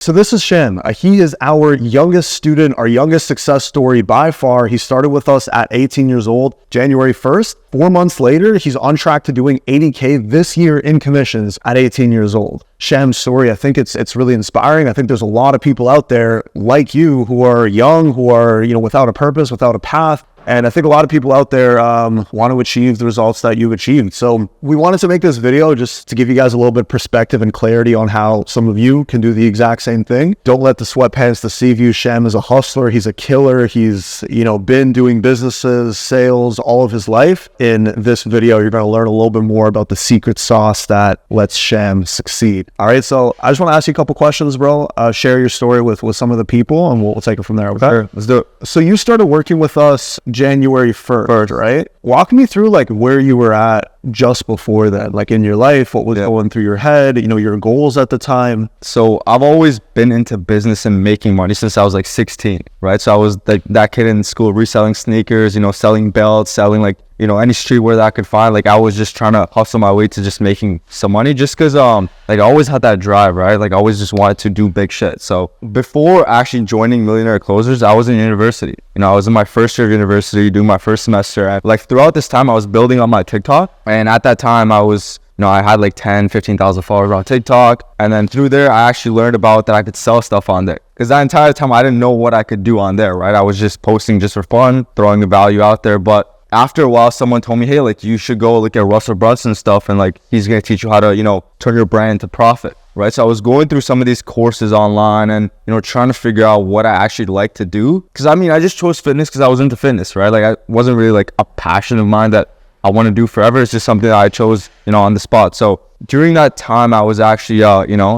So this is Sham. He is our youngest student, our youngest success story by far. He started with us at 18 years old, January 1st. 4 months later, he's on track to doing 80K this year in commissions at 18 years old. Sham's story, I think it's really inspiring. I think there's a lot of people out there like you who are young, who are, without a purpose, without a path. And I think a lot of people out there want to achieve the results that you've achieved. So we wanted to make this video just to give you guys a little bit of perspective and clarity on how some of you can do the exact same thing. Don't let the sweatpants deceive you. Sham is a hustler. He's a killer. He's, been doing businesses, sales all of his life. In this video, you're going to learn a little bit more about the secret sauce that lets Sham succeed. All right. So I just want to ask you a couple questions, bro. Share your story with some of the people and we'll take it from there. Okay? Sure, let's do it. So you started working with us January 1st, right? Walk me through where you were at just before that, in your life, what was going through your head, your goals at the time. So I've always been into business and making money since I was 16, right? So I was that kid in school reselling sneakers, selling belts, selling any streetwear that I could find. I was just trying to hustle my way to just making some money just because I always had that drive, right? I always just wanted to do big shit. So before actually joining Millionaire Closers, I was in university. I was in my first year of university doing my first semester. And throughout this time, I was building on my TikTok. And at that time, I was I had 10, 15,000 followers on TikTok. And then through there, I actually learned about that I could sell stuff on there. Because that entire time, I didn't know what I could do on there, right? I was just posting just for fun, throwing the value out there. But after a while, someone told me, hey, you should go look at Russell Brunson stuff. And he's going to teach you how to, turn your brand into profit, right? So I was going through some of these courses online and, trying to figure out what I actually like to do. Because I just chose fitness because I was into fitness, right? I wasn't really a passion of mine that I want to do forever. It's just something that I chose, on the spot. So during that time, I was actually,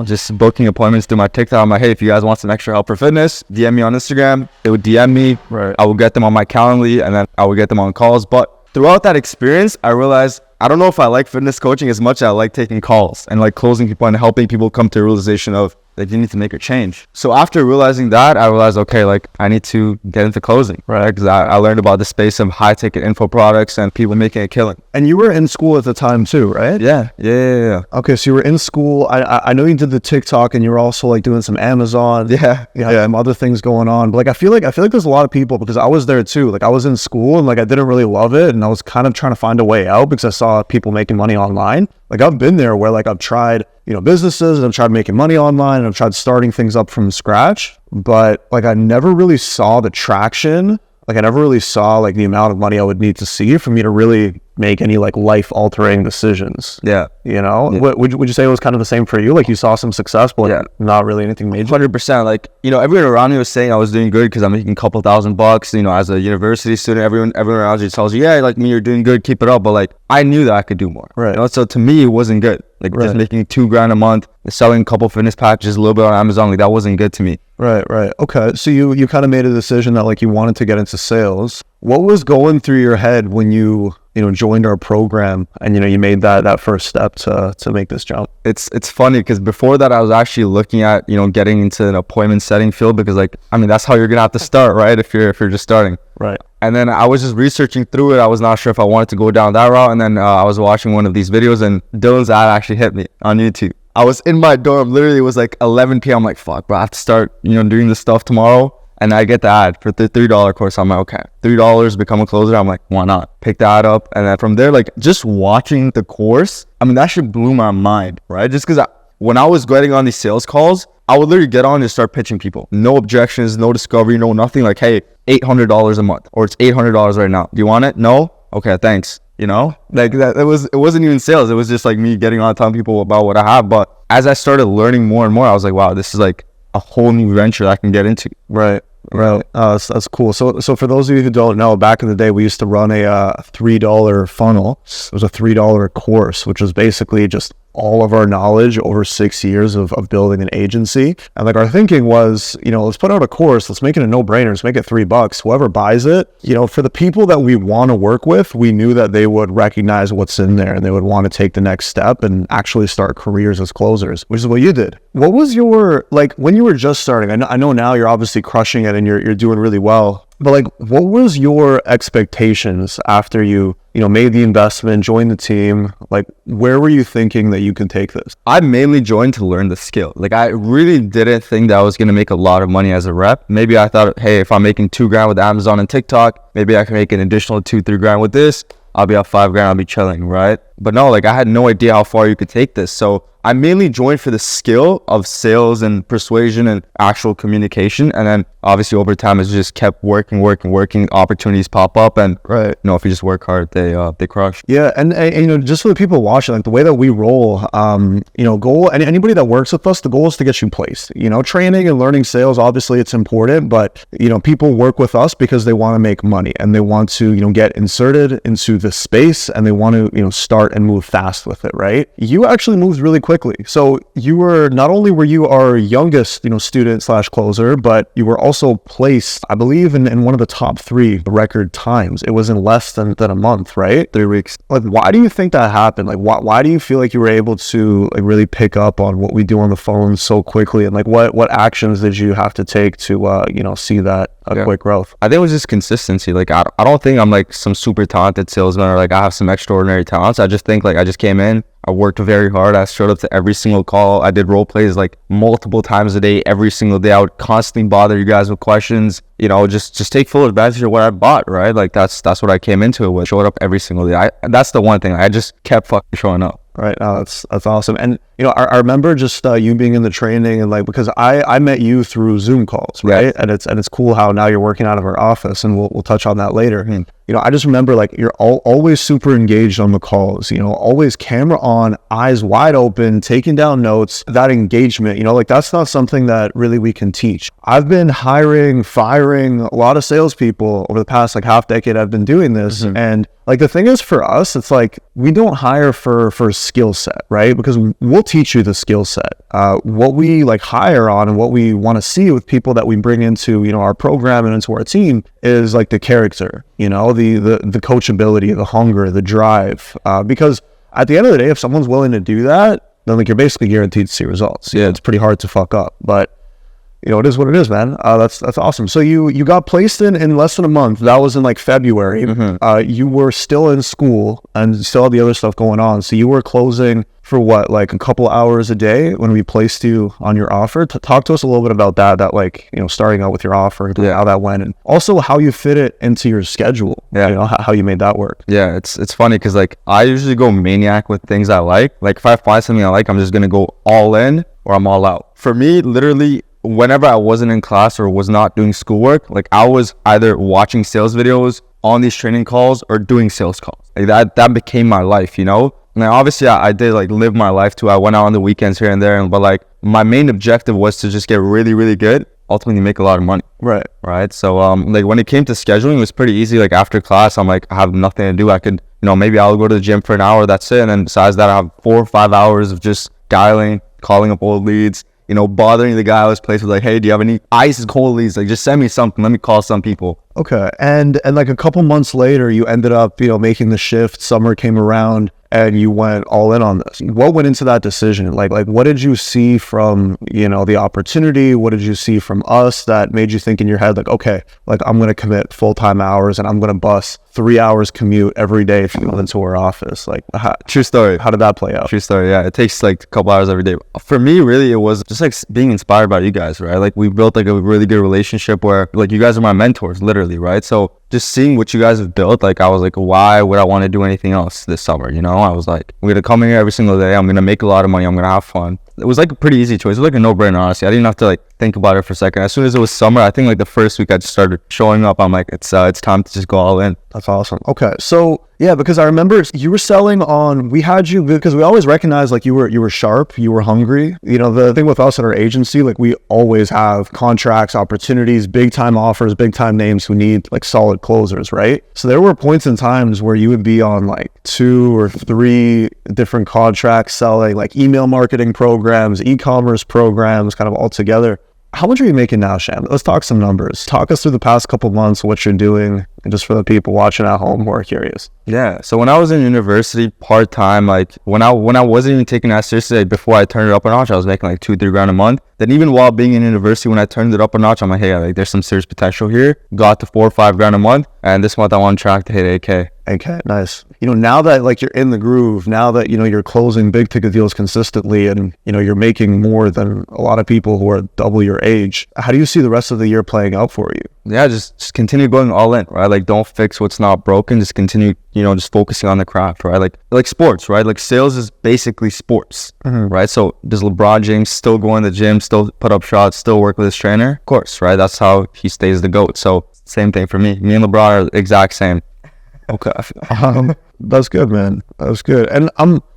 just booking appointments through my TikTok. I'm like, hey, if you guys want some extra help for fitness, DM me on Instagram. They would DM me. Right. I would get them on my Calendly and then I would get them on calls. But throughout that experience, I realized I don't know if I like fitness coaching as much as I like taking calls and closing people and helping people come to a realization of that you need to make a change. So after realizing that, I realized, okay, I need to get into closing, right? Because I learned about the space of high ticket info products and people making a killing. And you were in school at the time too, right? Yeah. Okay, so you were in school. I know you did the TikTok and you were also doing some Amazon. Yeah. Some other things going on. But I feel like there's a lot of people, because I was there too. I was in school and I didn't really love it, and I was kind of trying to find a way out because I saw people making money online. I've been there where I've tried, businesses, and I've tried making money online, and I've tried starting things up from scratch, but I never really saw the traction. I never really saw the amount of money I would need to see for me to really make any life altering decisions. Yeah. Would you say it was kind of the same for you? You saw some success, but not really anything major? 100%. Everyone around me was saying I was doing good because I'm making a couple $1,000, as a university student. Everyone around you tells you, yeah, you're doing good, keep it up. But I knew that I could do more. Right. So to me, it wasn't good. Just making $2,000 a month, selling a couple fitness packages, a little bit on Amazon, that wasn't good to me. Right. Okay. So you kind of made a decision that you wanted to get into sales. What was going through your head when you joined our program and you made that first step to make this jump? It's funny because before that I was actually looking at getting into an appointment setting field because that's how you're gonna have to start, right? If you're just starting. Right. And then I was just researching through it. I was not sure if I wanted to go down that route, and then I was watching one of these videos and Dylan's ad actually hit me on YouTube. I was in my dorm, literally it was 11 p.m. I'm like, fuck bro, I have to start doing this stuff tomorrow. And I get the ad for the $3 course. I'm like, okay, $3, become a closer. I'm like, why not? Pick the ad up. And then from there, just watching the course, that shit blew my mind, right? Just because when I was getting on these sales calls, I would literally get on and start pitching people. No objections, no discovery, no nothing. Hey, $800 a month, or it's $800 right now. Do you want it? No? Okay, thanks. That it wasn't even sales. It was just me getting on telling people about what I have. But as I started learning more and more, I was like, wow, this is a whole new venture I can get into. Right. That's cool. So for those of you who don't know, back in the day, we used to run a $3 funnel. It was a $3 course, which was basically just all of our knowledge over 6 years of building an agency. And our thinking was, let's put out a course, let's make it a no-brainer, let's make it $3. Whoever buys it, for the people that we want to work with, we knew that they would recognize what's in there and they would want to take the next step and actually start careers as closers, which is what you did. What was your, when you were just starting, I know now you're obviously crushing it and you're doing really well. But like, what was your expectations after you made the investment, joined the team? Like, where were you thinking that you could take this? I mainly joined to learn the skill. Like, I really didn't think that I was going to make a lot of money as a rep. Maybe I thought, hey, if I'm making $2,000 with Amazon and TikTok, maybe I can make an additional $2-3 with this. I'll be at $5,000, I'll be chilling, right? But no, like, I had no idea how far you could take this. So I mainly joined for the skill of sales and persuasion and actual communication. And then obviously over time, it's just kept working, opportunities pop up. And right, if you just work hard, they crush. Yeah. And just for the people watching, like the way that we roll, goal, and anybody that works with us, the goal is to get you placed. Training and learning sales, obviously it's important, but people work with us because they want to make money and they want to, get inserted into the space and they want to, start and move fast with it, right? You actually moved really quickly. So not only were you our youngest, student / closer, but you were also placed, I believe, in one of the top 3 record times. It was in less than a month, right? 3 weeks. Like, why do you think that happened? Like, why do you feel like you were able to like really pick up on what we do on the phone so quickly? And like, what actions did you have to take to, see that quick growth? I think it was just consistency. Like, I don't think I'm like some super talented salesman or like I have some extraordinary talents. I just think like I just came in, I worked very hard. I showed up to every single call. I did role plays like multiple times a day, every single day. I would constantly bother you guys with questions, just take full advantage of what I bought, right? Like that's what I came into it with. Showed up every single day. That's the one thing. I just kept fucking showing up. Right. No, that's awesome. And, I remember just you being in the training and like, because I met you through Zoom calls, right? Yeah. And it's cool how now you're working out of our office and we'll touch on that later. And, I just remember like you're always super engaged on the calls, always camera on, eyes wide open, taking down notes. That engagement, like that's not something that really we can teach. I've been firing a lot of salespeople over the past like half decade. I've been doing this. Mm-hmm. And like the thing is for us, it's like we don't hire for skill set, right? Because we'll teach you the skill set. What we like hire on and what we want to see with people that we bring into, our program and into our team is like the character, the coachability, the hunger, the drive. Because at the end of the day, if someone's willing to do that, then like you're basically guaranteed to see results. Yeah, it's pretty hard to fuck up, but it is what it is, man. That's awesome. So you got placed in less than a month. That was in like February. Mm-hmm. You were still in school and still had the other stuff going on. So you were closing for what, like a couple hours a day when we placed you on your offer. Talk to us a little bit about that like, starting out with your offer, how that went, and also how you fit it into your schedule. Yeah. How you made that work. Yeah. It's funny because like I usually go maniac with things I like. Like if I find something I like, I'm just going to go all in or I'm all out. For me, literally, whenever I wasn't in class or was not doing schoolwork, like I was either watching sales videos on these training calls or doing sales calls. Like that became my life, And obviously I did like live my life too. I went out on the weekends here and there, but like my main objective was to just get really, really good, ultimately make a lot of money. Right. So like when it came to scheduling, it was pretty easy. Like after class, I'm like, I have nothing to do. I could, maybe I'll go to the gym for an hour, that's it. And then besides that, I have 4 or 5 hours of just dialing, calling up old leads, bothering the guy I was placed with, like, hey, do you have any ice cold leads? Like, just send me something. Let me call some people. Okay. And like a couple months later, you ended up, making the shift. Summer came around and you went all in on this. What went into that decision? Like what did you see from, the opportunity? What did you see from us that made you think in your head, like, okay, like I'm going to commit full-time hours and I'm going to bust 3 hours commute every day into our office? Like, true story. How did that play out? True story. Yeah. It takes like a couple hours every day. For me, really, it was just like being inspired by you guys, right? Like we built like a really good relationship where like you guys are my mentors, literally, right? So just seeing what you guys have built, like I was like, why would I want to do anything else this summer? I was like, I'm going to come in here every single day. I'm going to make a lot of money. I'm going to have fun. It was like a pretty easy choice. It was like a no-brainer, honestly. I didn't have to like think about it for a second. As soon as it was summer, I think like the first week I just started showing up. I'm like, it's time to just go all in. That's awesome. Okay. So yeah, because I remember you were selling on, we had you, because we always recognize like you were sharp, you were hungry. The thing with us at our agency, like we always have contracts, opportunities, big time offers, big time names who need like solid closers, right? So there were points in times where you would be on like 2 or 3 different contracts selling like email marketing programs, e-commerce programs, kind of all together. How much are you making now, Sham? Let's talk some numbers. Talk us through the past couple months, what you're doing, and just for the people watching at home who are curious. Yeah. So when I was in university part-time, like when I wasn't even taking that seriously, like before I turned it up a notch, I was making like 2-3 grand a month. Then even while being in university, when I turned it up a notch, I'm like, hey, like there's some serious potential here. Got to 4 or 5 grand a month. And this month I'm on track to hit 8K. Okay, nice. Now that like you're in the groove, now that, you're closing big ticket deals consistently and, you're making more than a lot of people who are double your age, how do you see the rest of the year playing out for you? Yeah, just continue going all in, right? Like don't fix what's not broken. Just continue, just focusing on the craft, right? Like sports, right? Like sales is basically sports, right? So does LeBron James still go in the gym, still put up shots, still work with his trainer? Of course, right? That's how he stays the GOAT. So same thing for me. Me and LeBron are the exact same. Okay. That's good, man. That's good. And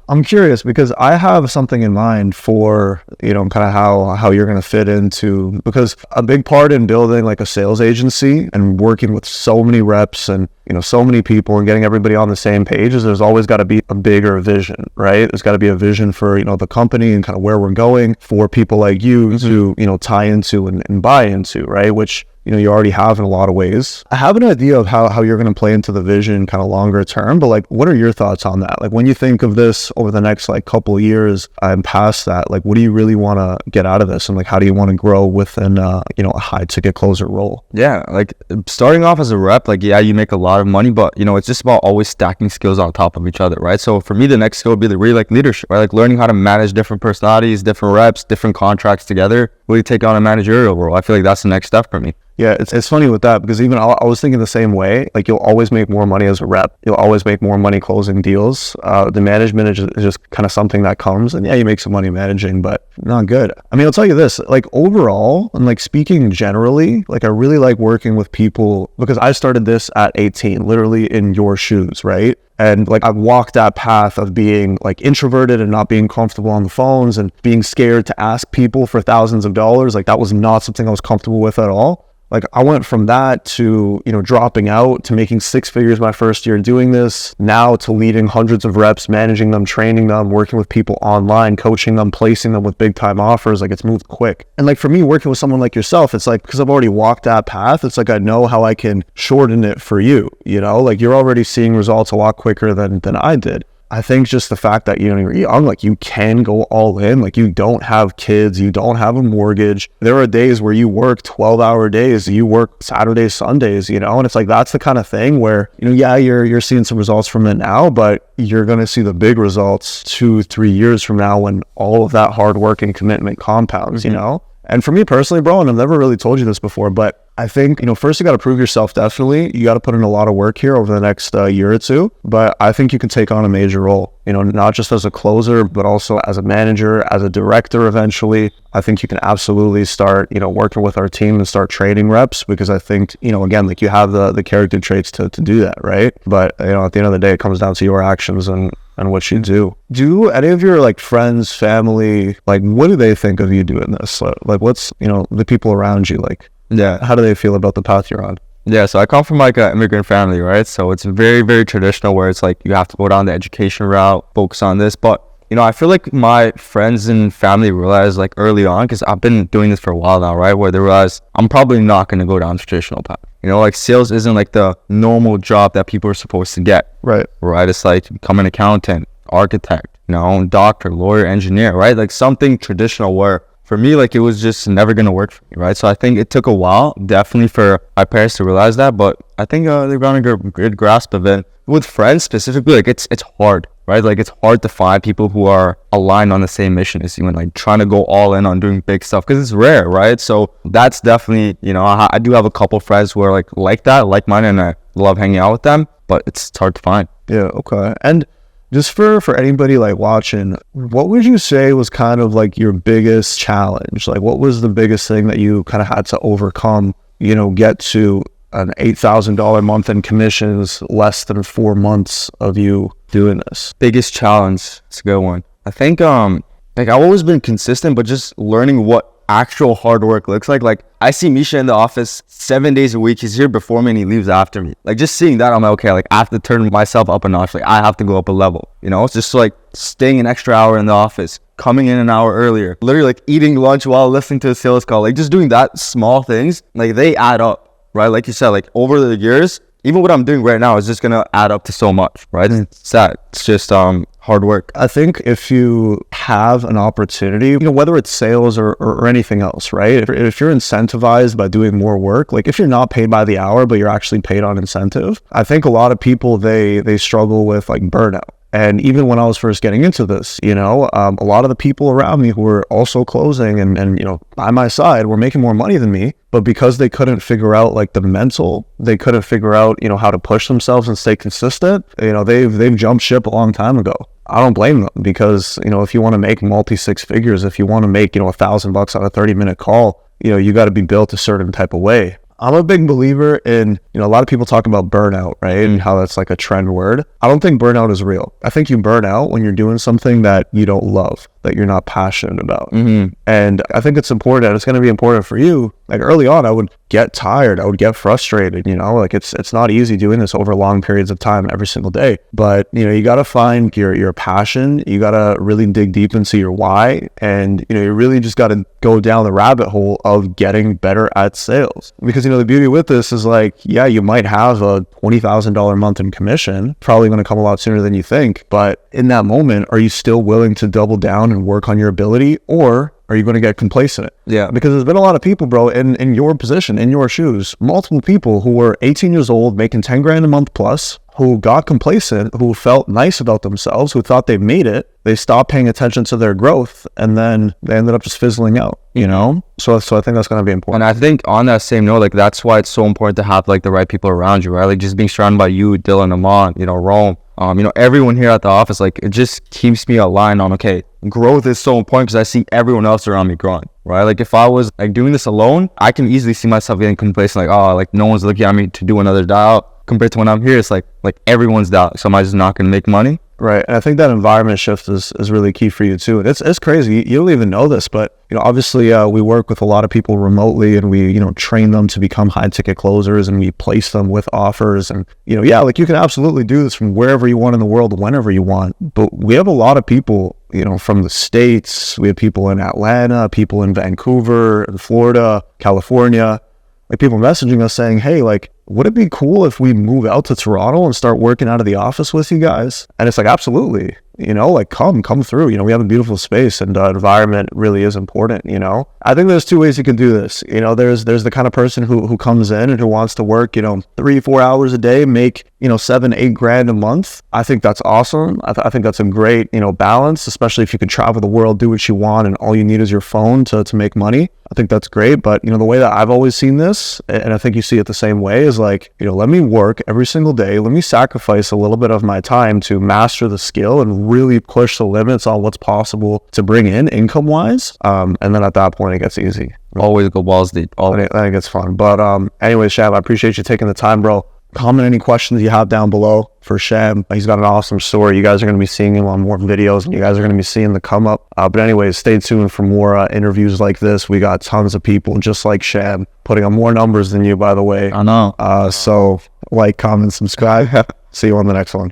I'm curious because I have something in mind for, kind of how you're going to fit into, because a big part in building like a sales agency and working with so many reps and, so many people and getting everybody on the same page is there's always got to be a bigger vision, right? There's got to be a vision for, the company and kind of where we're going for people like you to, tie into and buy into, right? Which, you already have in a lot of ways. I have an idea of how you're going to play into the vision kind of longer term, but like, what are your thoughts on that? Like when you think of this over the next like couple of years and past that, like what do you really want to get out of this? And like, how do you want to grow within, a high ticket closer role? Yeah. Like starting off as a rep, like, yeah, you make a lot of money, but it's just about always stacking skills on top of each other, right? So for me, the next skill would be really like leadership, right? Like learning how to manage different personalities, different reps, different contracts together, really take on a managerial role. I feel like that's the next step for me. Yeah, it's funny with that because even I was thinking the same way. Like you'll always make more money as a rep. You'll always make more money closing deals. The management is just kind of something that comes, and yeah, you make some money managing, but not good. I mean, I'll tell you this, like overall, and like speaking generally, like I really like working with people because I started this at 18, literally in your shoes, right? And like I've walked that path of being like introverted and not being comfortable on the phones and being scared to ask people for thousands of dollars. Like that was not something I was comfortable with at all. Like I went from that to, dropping out to making 6 figures my first year doing this, now to leading hundreds of reps, managing them, training them, working with people online, coaching them, placing them with big time offers. Like it's moved quick. And like for me, working with someone like yourself, it's like, because I've already walked that path, it's like I know how I can shorten it for you, like you're already seeing results a lot quicker than I did. I think just the fact that, you're young, like you can go all in, like you don't have kids, you don't have a mortgage. There are days where you work 12-hour days, you work Saturdays, Sundays, and it's like, that's the kind of thing where, yeah, you're seeing some results from it now, but you're going to see the big results 2-3 years from now when all of that hard work and commitment compounds, And for me personally, bro, and I've never really told you this before, but I think, first you got to prove yourself, definitely. You got to put in a lot of work here over the next year or two, but I think you can take on a major role, not just as a closer, but also as a manager, as a director eventually. I think you can absolutely start, working with our team and start training reps because I think, again, like you have the character traits to do that, right? But, at the end of the day, it comes down to your actions and what you do. Do any of your like friends, family, like what do they think of you doing this? Like what's, the people around you, like, yeah, how do they feel about the path you're on? Yeah, so I come from like an immigrant family, right? So it's very, very traditional where it's like you have to go down the education route, focus on this. But, I feel like my friends and family realized like early on, because I've been doing this for a while now, right? Where they realize I'm probably not going to go down the traditional path. Like sales isn't like the normal job that people are supposed to get. Right. Right. It's like become an accountant, architect, doctor, lawyer, engineer, right? Like something traditional where for me, like it was just never going to work for me, right? So I think it took a while, definitely for my parents to realize that, but I think they've gotten a good grasp of it. With friends specifically, like it's hard, right? Like it's hard to find people who are aligned on the same mission as you and like trying to go all in on doing big stuff because it's rare, right? So that's definitely, I do have a couple friends who are like that, like mine, and I love hanging out with them, but it's hard to find. Yeah, okay. And just for anybody like watching, what would you say was kind of like your biggest challenge? Like what was the biggest thing that you kind of had to overcome, get to an $8,000 month in commissions, less than 4 months of you doing this? Biggest challenge, it's a good one. I think like I've always been consistent, but just learning what actual hard work looks like. Like I see Misha in the office 7 days a week. He's here before me and he leaves after me. Like just seeing that, I'm like, okay, like I have to turn myself up a notch. Like I have to go up a level, It's just like staying an extra hour in the office, coming in an hour earlier, literally like eating lunch while listening to a sales call, like just doing that small things, like they add up, right? Like you said, like over the years, even what I'm doing right now is just gonna add up to so much, right? And it's that. It's just hard work. I think if you have an opportunity, you know, whether it's sales or anything else, right? If you're incentivized by doing more work, like if you're not paid by the hour, but you're actually paid on incentive, I think a lot of people, they struggle with like burnout. And even when I was first getting into this, you know, a lot of the people around me who were also closing and, you know, by my side were making more money than me, but because they couldn't figure out like the mental, they couldn't figure out, you know, how to push themselves and stay consistent, you know, they've jumped ship a long time ago. I don't blame them because, you know, if you want to make multi six figures, if you want to make, you know, $1,000 on a 30-minute call, you know, you got to be built a certain type of way. I'm a big believer in, you know, a lot of people talk about burnout, right? And how that's like a trend word. I don't think burnout is real. I think you burn out when you're doing something that you don't love, that you're not passionate about. And I think it's important, and it's going to be important for you. Like early on, I would get tired. I would get frustrated, you know, like it's not easy doing this over long periods of time every single day. But, you know, you got to find your passion. You got to really dig deep into your why. And, you know, you really just got to go down the rabbit hole of getting better at sales. Because, you know, the beauty with this is like, yeah, you might have a $20,000 a month in commission, probably going to come a lot sooner than you think. But in that moment, are you still willing to double down and work on your ability, or are you going to get complacent? Yeah. Because there's been a lot of people, bro, in your position, in your shoes, multiple people who were 18 years old, making 10 grand a month plus, who got complacent, who felt nice about themselves, who thought they made it. They stopped paying attention to their growth, and then they ended up just fizzling out, you know? So I think that's going to be important. And I think on that same note, like that's why it's so important to have like the right people around you, right? Like just being surrounded by you, Dylan, Amon, you know, Rome, you know, everyone here at the office, like it just keeps me aligned on, okay, growth is so important because I see everyone else around me growing, right? Like if I was like doing this alone, I can easily see myself getting complacent, like, oh, like no one's looking at me to do another dial. Compared to when I'm here, it's like everyone's down. So am I just not going to make money? Right. And I think that environment shift is really key for you too. And it's crazy. You don't even know this, but, you know, obviously we work with a lot of people remotely, and we, you know, train them to become high ticket closers, and we place them with offers. And, you know, yeah, like you can absolutely do this from wherever you want in the world, whenever you want. But we have a lot of people, you know, from the States. We have people in Atlanta, people in Vancouver, in Florida, California, like people messaging us saying, hey, like, would it be cool if we move out to Toronto and start working out of the office with you guys? And it's like, absolutely, you know, like come through. You know, we have a beautiful space, and environment really is important, you know. I think there's two ways you can do this. You know, there's the kind of person who comes in and who wants to work, you know, 3-4 hours a day, make, you know, 7-8 grand a month. I think that's awesome. I think that's a great, you know, balance, especially if you can travel the world, do what you want, and all you need is your phone to make money. I think that's great. But, you know, the way that I've always seen this, and I think you see it the same way, is like, you know, let me work every single day. Let me sacrifice a little bit of my time to master the skill and really push the limits on what's possible to bring in income wise. And then at that point, it gets easy. Always go balls deep. I think it's fun. But anyway, Sham, I appreciate you taking the time, bro. Comment any questions you have down below for Sham. He's got an awesome story. You guys are going to be seeing him on more videos, and you guys are going to be seeing the come up. But anyways, stay tuned for more interviews like this. We got tons of people just like Sham putting on more numbers than you, by the way. I know. So like, comment, subscribe. See you on the next one.